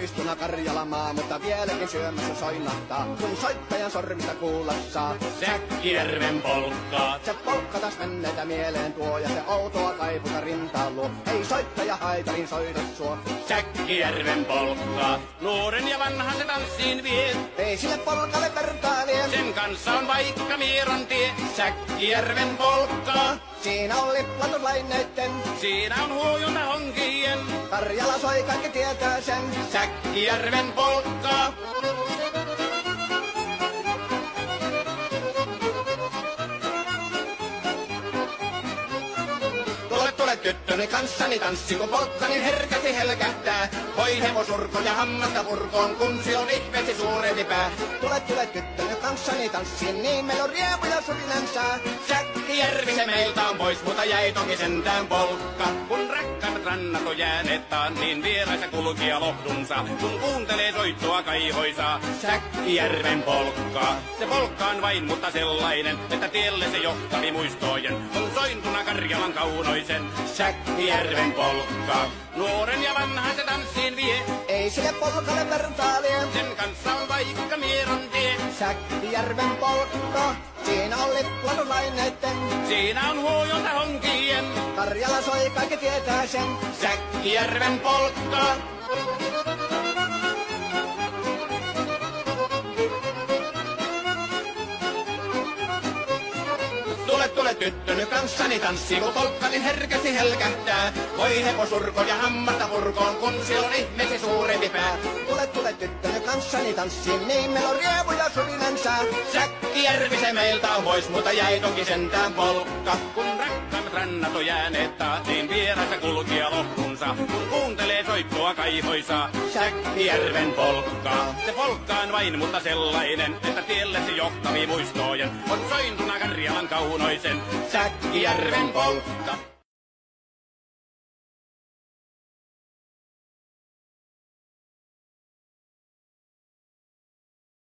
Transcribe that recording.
poistuna Karjalan maa, mutta vieläkin syömässä soinnahtaa, kun soittajan sormista kuulla saa. Säkkijärven polkkaa. Se polkka taas menneitä mieleen tuo, ja se outoa kaiputa rintaan luo. Ei soittaja haitarin soita suo. Säkkijärven polkkaa. Nuoren ja vanhan se tanssiin vie. Ei sille polkalle vertailee. Sen kanssa on vaikka Mieron tie. Säkkijärven polkkaa. Siinä on liplatuslaineitten. Siinä on huojunta honkien. Karjala soi, kaikki tietää sen. Säkkijärven polkkaa. Tule tyttöni kanssani tanssi, kun polkkani herkästi helkähtää. Hoi hevosurko ja hammasta purkoon, kun se on ihmeesti suurempi pää. Tule tyttöni kanssani tanssi, niin meillä on riepu ja surinansa. Säkkijärvi se meiltä on pois, mutta jäi toki sentään polkka. Kun rakkaimmat rannat on jääneet taan, niin vieraissa kulkija lohdunsa. Kun kuuntelee soittoa kaihoisaa, Säkkijärven polkkaa. Se polkka on vain, mutta sellainen, että tielle se johtavi muistojen. On sointuna Karjalan kaunoisen, Säkkijärven polkkaa. Nuoren ja vanhan se tanssiin vie. Ei sille polkalle vertailee. Sen kanssa on vaikka Mieron tie. Säkkijärven polkka. Siinä on liplatuslaineitten. Siinä on huojunta honkien. Karjala soi, kaikki tietää sen. Säkkijärven polkkaa. Tule tyttöny kanssani tanssi, kun polkkani herkästi helkähtää. Voi hevosurko ja hammasta purkoon, kun se on ihmeesi suurempi pää. Tule tyttöny kanssani tanssi, niin meillä on riepu ja surinansa. Säkkijärvi se meiltä on pois, mutta jäi toki sentään polkka. Kun rakkaimmat rannat on jääneet taas, niin vieraissa kulkija lohdunsa. Kun kuuntelee soittoa kaihoisaa, Säkkijärven polkkaa. Se polkka on vain, mutta sellainen, että tielle se johtavi muistojen. On sointuna Karjalan kaunoisen, Säkkijärven polkka.